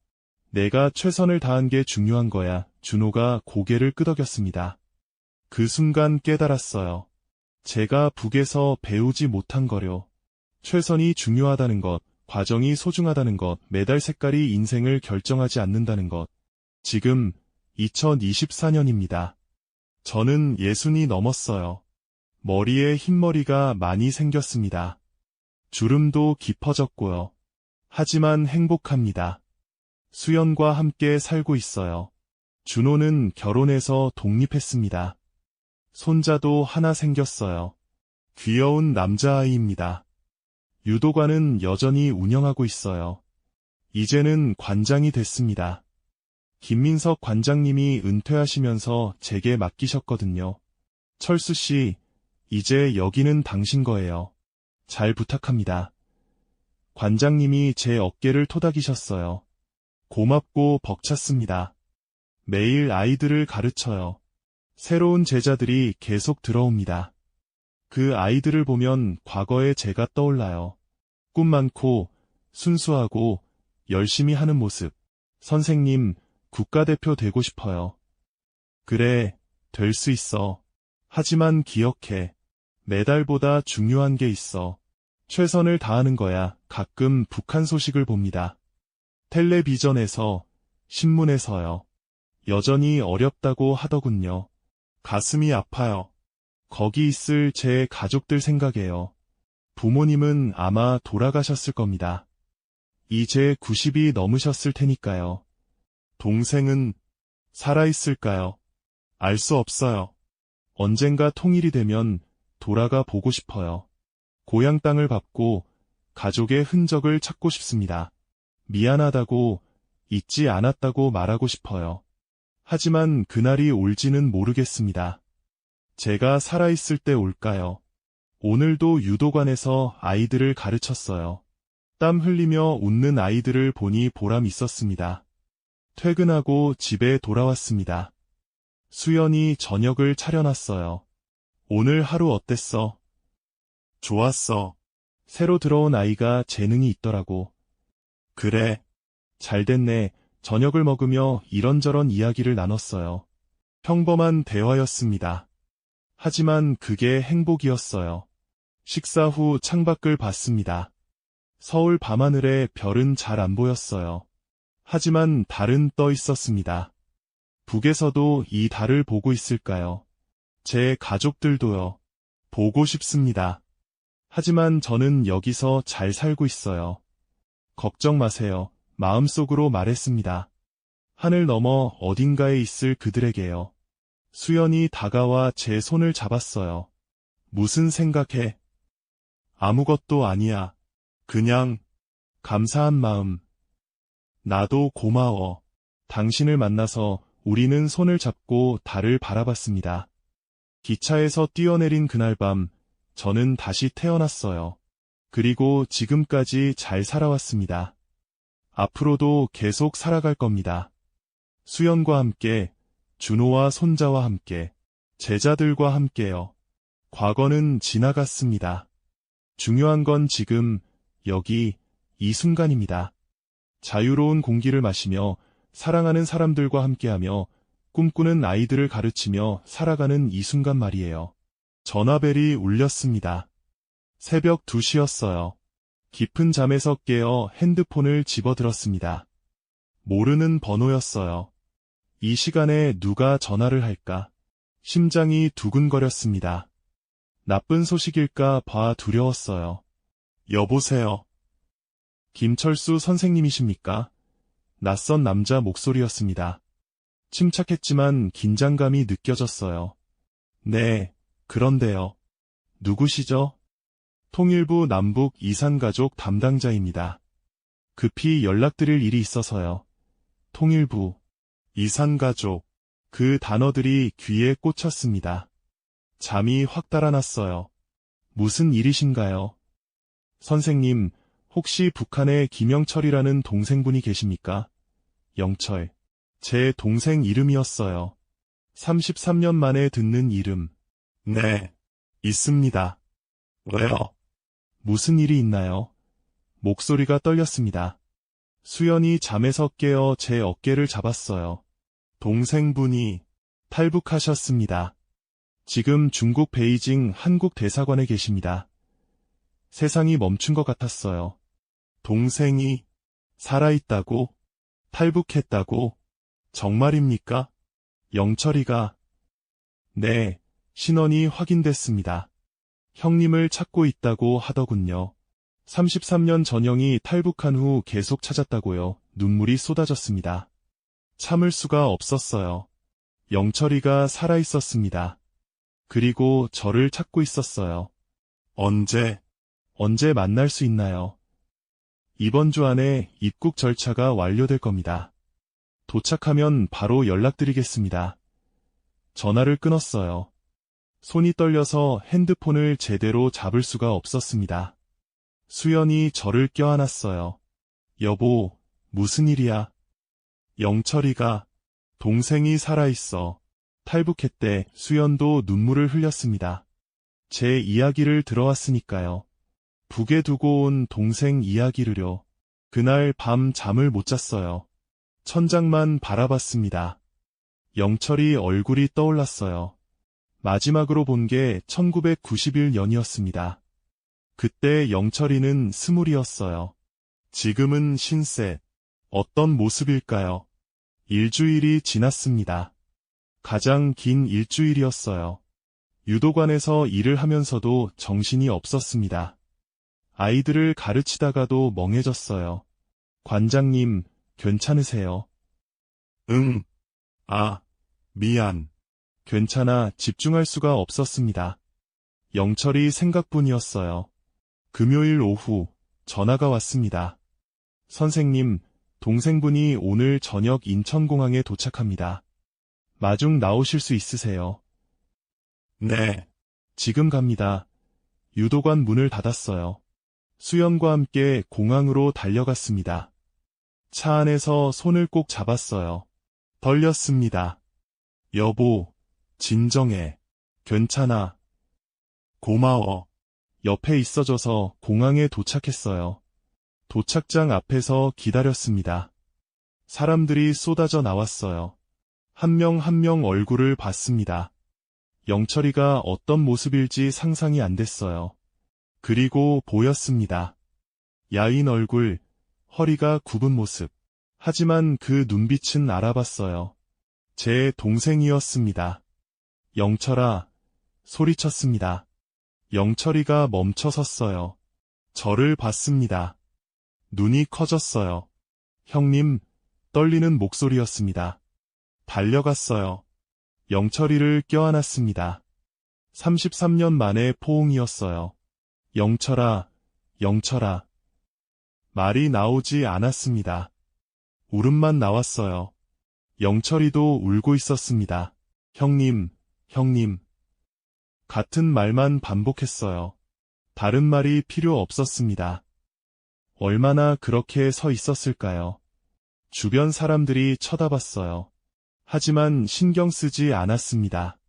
Speaker 1: 내가 최선을 다한 게 중요한 거야. 준호가 고개를 끄덕였습니다. 그 순간 깨달았어요. 제가 북에서 배우지 못한 거려. 최선이 중요하다는 것, 과정이 소중하다는 것, 메달 색깔이 인생을 결정하지 않는다는 것. 지금 2024년입니다. 저는 60이 넘었어요. 머리에 흰머리가 많이 생겼습니다. 주름도 깊어졌고요. 하지만 행복합니다. 수연과 함께 살고 있어요. 준호는 결혼해서 독립했습니다. 손자도 하나 생겼어요. 귀여운 남자아이입니다. 유도관은 여전히 운영하고 있어요. 이제는 관장이 됐습니다. 김민석 관장님이 은퇴하시면서 제게 맡기셨거든요. 철수 씨, 이제 여기는 당신 거예요. 잘 부탁합니다. 관장님이 제 어깨를 토닥이셨어요. 고맙고 벅찼습니다. 매일 아이들을 가르쳐요. 새로운 제자들이 계속 들어옵니다. 그 아이들을 보면 과거의 제가 떠올라요. 꿈 많고 순수하고 열심히 하는 모습. 선생님, 국가대표 되고 싶어요. 그래, 될 수 있어. 하지만 기억해. 메달보다 중요한 게 있어. 최선을 다하는 거야. 가끔 북한 소식을 봅니다. 텔레비전에서, 신문에서요. 여전히 어렵다고 하더군요. 가슴이 아파요. 거기 있을 제 가족들 생각해요. 부모님은 아마 돌아가셨을 겁니다. 이제 90이 넘으셨을 테니까요. 동생은 살아있을까요? 알 수 없어요. 언젠가 통일이 되면 돌아가 보고 싶어요. 고향 땅을 밟고 가족의 흔적을 찾고 싶습니다. 미안하다고, 잊지 않았다고 말하고 싶어요. 하지만 그날이 올지는 모르겠습니다. 제가 살아있을 때 올까요? 오늘도 유도관에서 아이들을 가르쳤어요. 땀 흘리며 웃는 아이들을 보니 보람 있었습니다. 퇴근하고 집에 돌아왔습니다. 수연이 저녁을 차려놨어요. 오늘 하루 어땠어? 좋았어. 새로 들어온 아이가 재능이 있더라고. 그래. 잘 됐네. 저녁을 먹으며 이런저런 이야기를 나눴어요. 평범한 대화였습니다. 하지만 그게 행복이었어요. 식사 후 창밖을 봤습니다. 서울 밤하늘에 별은 잘 안 보였어요. 하지만 달은 떠 있었습니다. 북에서도 이 달을 보고 있을까요? 제 가족들도요. 보고 싶습니다. 하지만 저는 여기서 잘 살고 있어요. 걱정 마세요. 마음속으로 말했습니다. 하늘 너머 어딘가에 있을 그들에게요. 수연이 다가와 제 손을 잡았어요. 무슨 생각해? 아무것도 아니야. 그냥 감사한 마음. 나도 고마워. 당신을 만나서 우리는 손을 잡고 달을 바라봤습니다. 기차에서 뛰어내린 그날 밤, 저는 다시 태어났어요. 그리고 지금까지 잘 살아왔습니다. 앞으로도 계속 살아갈 겁니다. 수연과 함께, 준호와 손자와 함께, 제자들과 함께요. 과거는 지나갔습니다. 중요한 건 지금, 여기, 이 순간입니다. 자유로운 공기를 마시며, 사랑하는 사람들과 함께하며, 꿈꾸는 아이들을 가르치며 살아가는 이 순간 말이에요. 전화벨이 울렸습니다. 새벽 2시였어요. 깊은 잠에서 깨어 핸드폰을 집어들었습니다. 모르는 번호였어요. 이 시간에 누가 전화를 할까? 심장이 두근거렸습니다. 나쁜 소식일까 봐 두려웠어요. 여보세요. 김철수 선생님이십니까? 낯선 남자 목소리였습니다. 침착했지만 긴장감이 느껴졌어요. 네, 그런데요. 누구시죠? 통일부 남북 이산가족 담당자입니다. 급히 연락드릴 일이 있어서요. 통일부, 이산가족, 그 단어들이 귀에 꽂혔습니다. 잠이 확 달아났어요. 무슨 일이신가요? 선생님, 혹시 북한에 김영철이라는 동생분이 계십니까? 영철. 제 동생 이름이었어요. 33년 만에 듣는 이름. 네, 있습니다. 왜요? 무슨 일이 있나요? 목소리가 떨렸습니다. 수연이 잠에서 깨어 제 어깨를 잡았어요. 동생분이 탈북하셨습니다. 지금 중국 베이징 한국 대사관에 계십니다. 세상이 멈춘 것 같았어요. 동생이 살아있다고? 탈북했다고? 정말입니까? 영철이가. 네, 신원이 확인됐습니다. 형님을 찾고 있다고 하더군요. 33년 전형이 탈북한 후 계속 찾았다고요. 눈물이 쏟아졌습니다. 참을 수가 없었어요. 영철이가 살아있었습니다. 그리고 저를 찾고 있었어요. 언제 만날 수 있나요? 이번 주 안에 입국 절차가 완료될 겁니다. 도착하면 바로 연락드리겠습니다. 전화를 끊었어요. 손이 떨려서 핸드폰을 제대로 잡을 수가 없었습니다. 수연이 저를 껴안았어요. 여보, 무슨 일이야? 영철이가, 동생이 살아있어. 탈북했대. 수연도 눈물을 흘렸습니다. 제 이야기를 들어왔으니까요. 북에 두고 온 동생 이야기를요. 그날 밤 잠을 못 잤어요. 천장만 바라봤습니다. 영철이 얼굴이 떠올랐어요. 마지막으로 본 게 1991년이었습니다. 그때 영철이는 20이었어요. 지금은 50. 어떤 모습일까요? 일주일이 지났습니다. 가장 긴 일주일이었어요. 유도관에서 일을 하면서도 정신이 없었습니다. 아이들을 가르치다가도 멍해졌어요. 관장님, 괜찮으세요? 응. 아, 미안. 괜찮아. 집중할 수가 없었습니다. 영철이 생각뿐이었어요. 금요일 오후 전화가 왔습니다. 선생님, 동생분이 오늘 저녁 인천공항에 도착합니다. 마중 나오실 수 있으세요? 네. 지금 갑니다. 유도관 문을 닫았어요. 수연과 함께 공항으로 달려갔습니다. 차 안에서 손을 꼭 잡았어요. 떨렸습니다. 여보, 진정해. 괜찮아. 고마워. 옆에 있어줘서 공항에 도착했어요. 도착장 앞에서 기다렸습니다. 사람들이 쏟아져 나왔어요. 한 명 한 명 얼굴을 봤습니다. 영철이가 어떤 모습일지 상상이 안 됐어요. 그리고 보였습니다. 야윈 얼굴, 허리가 굽은 모습. 하지만 그 눈빛은 알아봤어요. 제 동생이었습니다. 영철아, 소리쳤습니다. 영철이가 멈춰 섰어요. 저를 봤습니다. 눈이 커졌어요. 형님, 떨리는 목소리였습니다. 달려갔어요. 영철이를 껴안았습니다. 33년 만에 포옹이었어요. 영철아, 영철아. 말이 나오지 않았습니다. 울음만 나왔어요. 영철이도 울고 있었습니다. 형님, 형님. 같은 말만 반복했어요. 다른 말이 필요 없었습니다. 얼마나 그렇게 서 있었을까요? 주변 사람들이 쳐다봤어요. 하지만 신경 쓰지 않았습니다.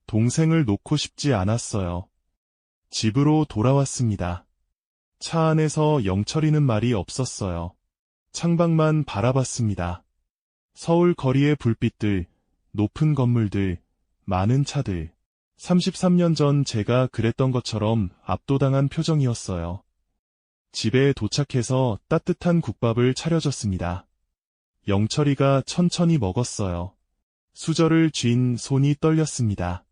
Speaker 1: 동생을 놓고 싶지 않았어요. 집으로 돌아왔습니다. 차 안에서 영철이는 말이 없었어요. 창밖만 바라봤습니다. 서울 거리의 불빛들, 높은 건물들, 많은 차들. 33년 전 제가 그랬던 것처럼 압도당한 표정이었어요. 집에 도착해서 따뜻한 국밥을 차려줬습니다. 영철이가 천천히 먹었어요. 수저를 쥔 손이 떨렸습니다.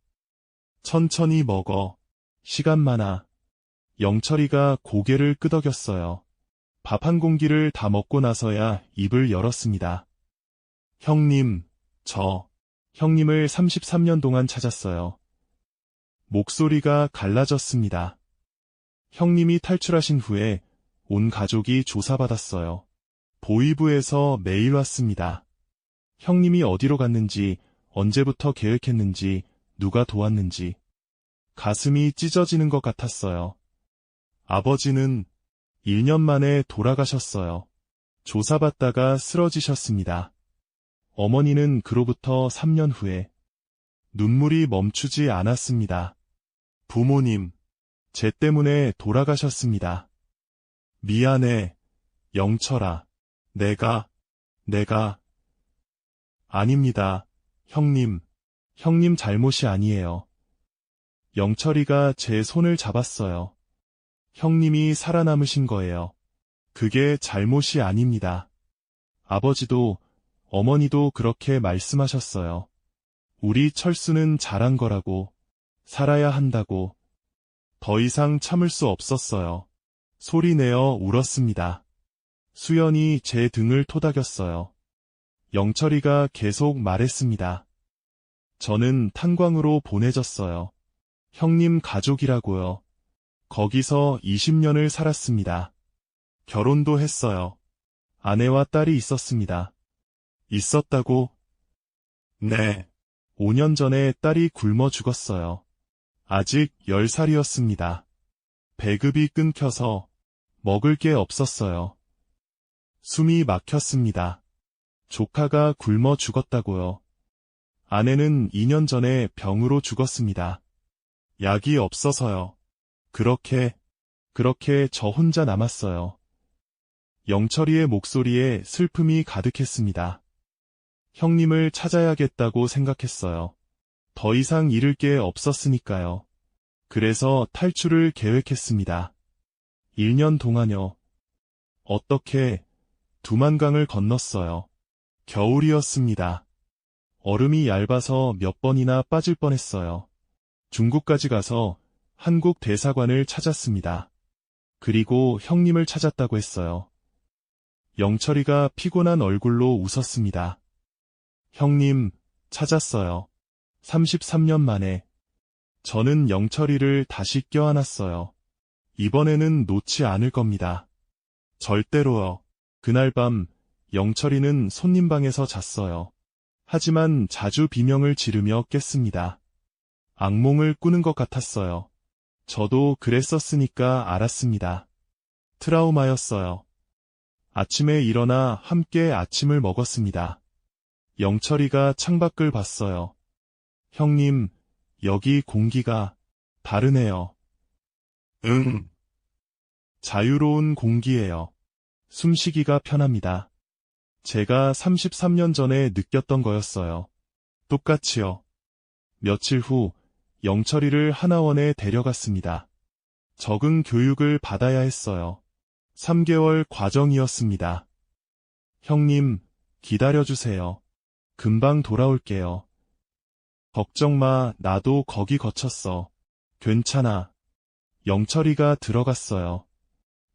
Speaker 1: 천천히 먹어. 시간 많아. 영철이가 고개를 끄덕였어요. 밥 한 공기를 다 먹고 나서야 입을 열었습니다. 형님, 형님을 33년 동안 찾았어요. 목소리가 갈라졌습니다. 형님이 탈출하신 후에 온 가족이 조사받았어요. 보위부에서 메일 왔습니다. 형님이 어디로 갔는지, 언제부터 계획했는지, 누가 도왔는지. 가슴이 찢어지는 것 같았어요. 아버지는 1년 만에 돌아가셨어요. 조사받다가 쓰러지셨습니다. 어머니는 그로부터 3년 후에 눈물이 멈추지 않았습니다. 부모님, 쟤 때문에 돌아가셨습니다. 미안해, 영철아. 내가. 아닙니다, 형님. 형님 잘못이 아니에요. 영철이가 제 손을 잡았어요. 형님이 살아남으신 거예요. 그게 잘못이 아닙니다. 아버지도, 어머니도 그렇게 말씀하셨어요. 우리 철수는 잘한 거라고, 살아야 한다고. 더 이상 참을 수 없었어요. 소리내어 울었습니다. 수연이 제 등을 토닥였어요. 영철이가 계속 말했습니다. 저는 탄광으로 보내졌어요. 형님 가족이라고요. 거기서 20년을 살았습니다. 결혼도 했어요. 아내와 딸이 있었습니다. 있었다고? 네. 5년 전에 딸이 굶어 죽었어요. 아직 10살이었습니다. 배급이 끊겨서 먹을 게 없었어요. 숨이 막혔습니다. 조카가 굶어 죽었다고요. 아내는 2년 전에 병으로 죽었습니다. 약이 없어서요. 그렇게 저 혼자 남았어요. 영철이의 목소리에 슬픔이 가득했습니다. 형님을 찾아야겠다고 생각했어요. 더 이상 잃을 게 없었으니까요. 그래서 탈출을 계획했습니다. 1년 동안요. 어떻게 두만강을 건넜어요. 겨울이었습니다. 얼음이 얇아서 몇 번이나 빠질 뻔했어요. 중국까지 가서 한국 대사관을 찾았습니다. 그리고 형님을 찾았다고 했어요. 영철이가 피곤한 얼굴로 웃었습니다. 형님, 찾았어요. 33년 만에. 저는 영철이를 다시 껴안았어요. 이번에는 놓지 않을 겁니다. 절대로요. 그날 밤, 영철이는 손님 방에서 잤어요. 하지만 자주 비명을 지르며 깼습니다. 악몽을 꾸는 것 같았어요. 저도 그랬었으니까 알았습니다. 트라우마였어요. 아침에 일어나 함께 아침을 먹었습니다. 영철이가 창밖을 봤어요. 형님, 여기 공기가 다르네요.
Speaker 2: 응.
Speaker 1: 자유로운 공기예요. 숨쉬기가 편합니다. 제가 33년 전에 느꼈던 거였어요. 똑같이요. 며칠 후 영철이를 하나원에 데려갔습니다. 적응 교육을 받아야 했어요. 3개월 과정이었습니다. 형님, 기다려주세요. 금방 돌아올게요. 걱정 마, 나도 거기 거쳤어. 괜찮아. 영철이가 들어갔어요.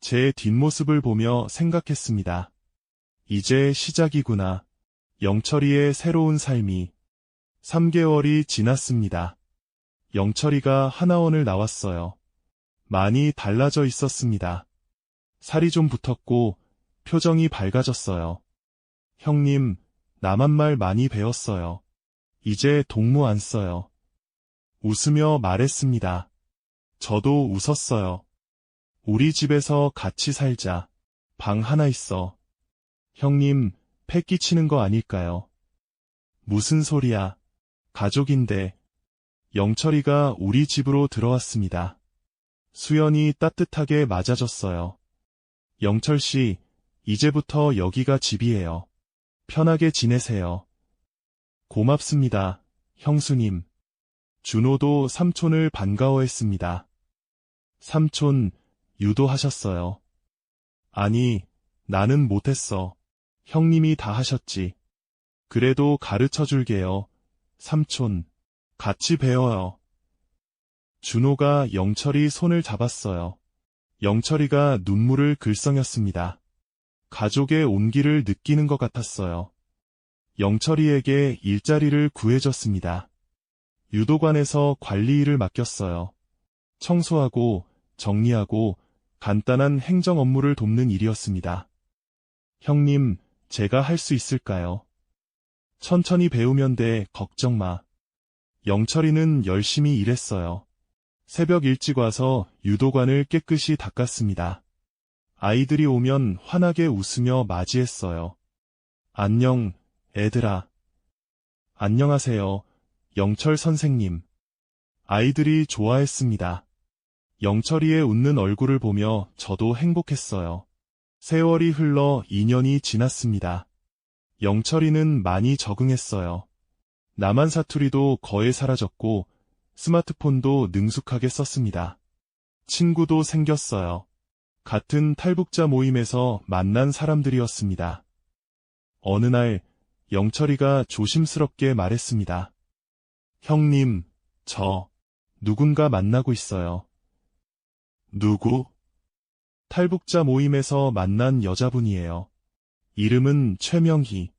Speaker 1: 제 뒷모습을 보며 생각했습니다. 이제 시작이구나. 영철이의 새로운 삶이. 3개월이 지났습니다. 영철이가 하나원을 나왔어요. 많이 달라져 있었습니다. 살이 좀 붙었고 표정이 밝아졌어요. 형님, 남한 말 많이 배웠어요. 이제 동무 안 써요. 웃으며 말했습니다. 저도 웃었어요. 우리 집에서 같이 살자. 방 하나 있어. 형님, 패 끼치는 거 아닐까요? 무슨 소리야. 가족인데. 영철이가 우리 집으로 들어왔습니다. 수연이 따뜻하게 맞아줬어요. 영철 씨, 이제부터 여기가 집이에요. 편하게 지내세요. 고맙습니다, 형수님. 준호도 삼촌을 반가워했습니다. 삼촌, 유도하셨어요. 아니, 나는 못했어. 형님이 다 하셨지. 그래도 가르쳐 줄게요. 삼촌, 같이 배워요. 준호가 영철이 손을 잡았어요. 영철이가 눈물을 글썽였습니다. 가족의 온기를 느끼는 것 같았어요. 영철이에게 일자리를 구해줬습니다. 유도관에서 관리 일을 맡겼어요. 청소하고 정리하고 간단한 행정 업무를 돕는 일이었습니다. 형님, 제가 할 수 있을까요? 천천히 배우면 돼, 걱정 마. 영철이는 열심히 일했어요. 새벽 일찍 와서 유도관을 깨끗이 닦았습니다. 아이들이 오면 환하게 웃으며 맞이했어요. 안녕, 애들아. 안녕하세요, 영철 선생님. 아이들이 좋아했습니다. 영철이의 웃는 얼굴을 보며 저도 행복했어요. 세월이 흘러 2년이 지났습니다. 영철이는 많이 적응했어요. 남한 사투리도 거의 사라졌고 스마트폰도 능숙하게 썼습니다. 친구도 생겼어요. 같은 탈북자 모임에서 만난 사람들이었습니다. 어느 날 영철이가 조심스럽게 말했습니다. 형님, 저 누군가 만나고 있어요. 누구? 탈북자 모임에서 만난 여자분이에요. 이름은 최명희.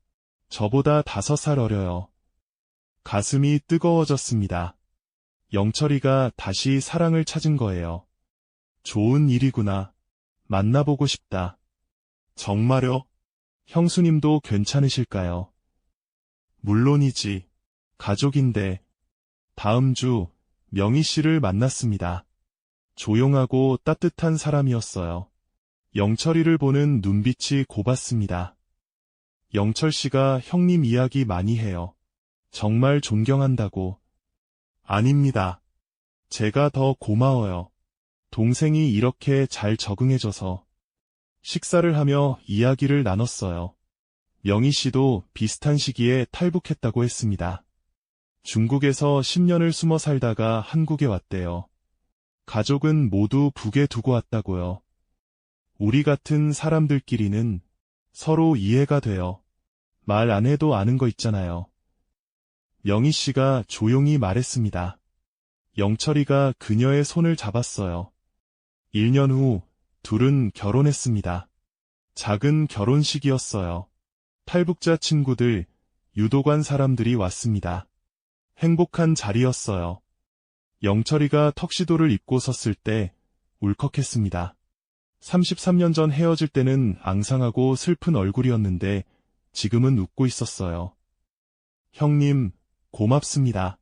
Speaker 1: 저보다 5살 어려요. 가슴이 뜨거워졌습니다. 영철이가 다시 사랑을 찾은 거예요. 좋은 일이구나. 만나보고 싶다. 정말요? 형수님도 괜찮으실까요? 물론이지. 가족인데. 다음 주 명희 씨를 만났습니다. 조용하고 따뜻한 사람이었어요. 영철이를 보는 눈빛이 고봤습니다. 영철 씨가 형님 이야기 많이 해요. 정말 존경한다고. 아닙니다. 제가 더 고마워요. 동생이 이렇게 잘 적응해줘서. 식사를 하며 이야기를 나눴어요. 명희 씨도 비슷한 시기에 탈북했다고 했습니다. 중국에서 10년을 숨어 살다가 한국에 왔대요. 가족은 모두 북에 두고 왔다고요. 우리 같은 사람들끼리는 서로 이해가 돼요. 말 안 해도 아는 거 있잖아요. 명희 씨가 조용히 말했습니다. 영철이가 그녀의 손을 잡았어요. 1년 후 둘은 결혼했습니다. 작은 결혼식이었어요. 탈북자 친구들, 유도관 사람들이 왔습니다. 행복한 자리였어요. 영철이가 턱시도를 입고 섰을 때 울컥했습니다. 33년 전 헤어질 때는 앙상하고 슬픈 얼굴이었는데 지금은 웃고 있었어요. 형님, 고맙습니다.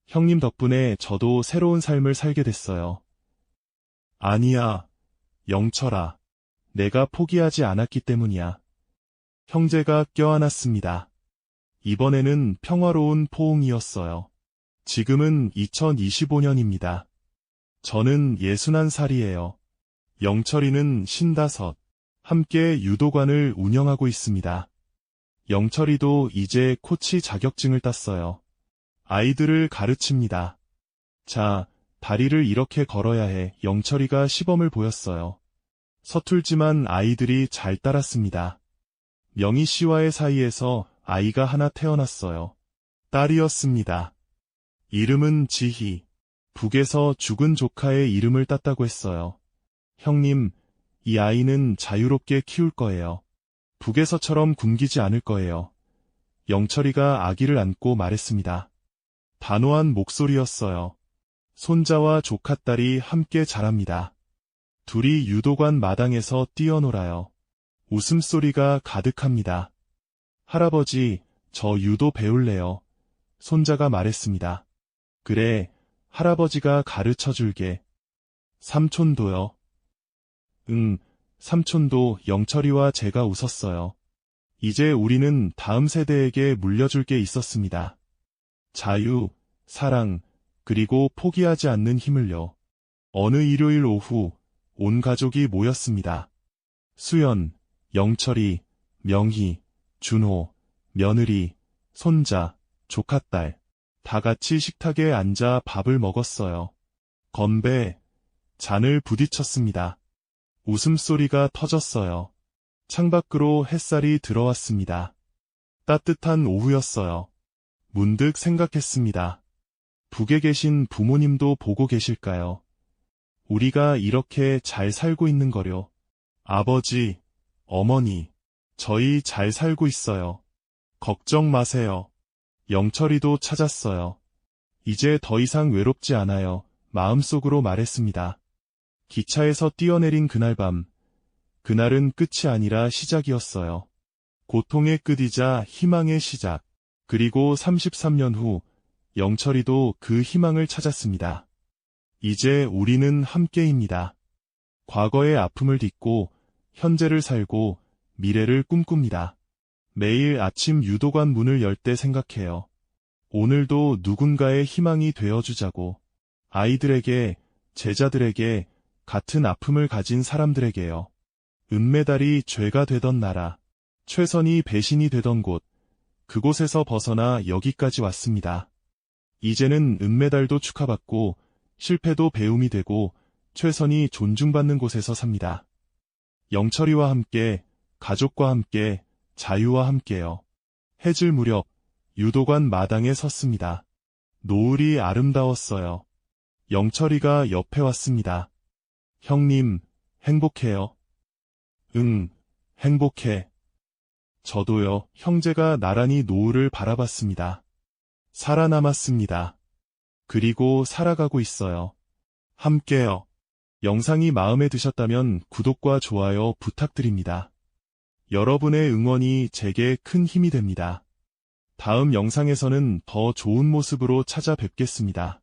Speaker 1: 형님 덕분에 저도 새로운 삶을 살게 됐어요. 아니야, 영철아. 내가 포기하지 않았기 때문이야. 형제가 껴안았습니다. 이번에는 평화로운 포옹이었어요. 지금은 2025년입니다. 저는 61살이에요. 영철이는 55. 함께 유도관을 운영하고 있습니다. 영철이도 이제 코치 자격증을 땄어요. 아이들을 가르칩니다. 자, 다리를 이렇게 걸어야 해. 영철이가 시범을 보였어요. 서툴지만 아이들이 잘 따랐습니다. 명희 씨와의 사이에서 아이가 하나 태어났어요. 딸이었습니다. 이름은 지희. 북에서 죽은 조카의 이름을 땄다고 했어요. 형님, 이 아이는 자유롭게 키울 거예요. 북에서처럼 굶기지 않을 거예요. 영철이가 아기를 안고 말했습니다. 단호한 목소리였어요. 손자와 조카딸이 함께 자랍니다. 둘이 유도관 마당에서 뛰어놀아요. 웃음소리가 가득합니다. 할아버지, 저 유도 배울래요. 손자가 말했습니다. 그래, 할아버지가 가르쳐줄게. 삼촌도요. 응, 삼촌도. 영철이와 제가 웃었어요. 이제 우리는 다음 세대에게 물려줄 게 있었습니다. 자유, 사랑, 그리고 포기하지 않는 힘을요. 어느 일요일 오후, 온 가족이 모였습니다. 수연, 영철이, 명희, 준호, 며느리, 손자, 조카딸, 다 같이 식탁에 앉아 밥을 먹었어요. 건배, 잔을 부딪혔습니다. 웃음소리가 터졌어요. 창밖으로 햇살이 들어왔습니다. 따뜻한 오후였어요. 문득 생각했습니다. 북에 계신 부모님도 보고 계실까요? 우리가 이렇게 잘 살고 있는 거요. 아버지, 어머니, 저희 잘 살고 있어요. 걱정 마세요. 영철이도 찾았어요. 이제 더 이상 외롭지 않아요. 마음속으로 말했습니다. 기차에서 뛰어내린 그날 밤, 그날은 끝이 아니라 시작이었어요. 고통의 끝이자 희망의 시작. 그리고 33년 후, 영철이도 그 희망을 찾았습니다. 이제 우리는 함께입니다. 과거의 아픔을 딛고, 현재를 살고, 미래를 꿈꿉니다. 매일 아침 유도관 문을 열 때 생각해요. 오늘도 누군가의 희망이 되어주자고. 아이들에게, 제자들에게, 같은 아픔을 가진 사람들에게요. 은메달이 죄가 되던 나라, 최선이 배신이 되던 곳, 그곳에서 벗어나 여기까지 왔습니다. 이제는 은메달도 축하받고, 실패도 배움이 되고, 최선이 존중받는 곳에서 삽니다. 영철이와 함께, 가족과 함께, 자유와 함께요. 해질 무렵, 유도관 마당에 섰습니다. 노을이 아름다웠어요. 영철이가 옆에 왔습니다. 형님, 행복해요? 응, 행복해. 저도요. 형제가 나란히 노을을 바라봤습니다. 살아남았습니다. 그리고 살아가고 있어요. 함께요. 영상이 마음에 드셨다면 구독과 좋아요 부탁드립니다. 여러분의 응원이 제게 큰 힘이 됩니다. 다음 영상에서는 더 좋은 모습으로 찾아뵙겠습니다.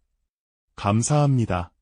Speaker 1: 감사합니다.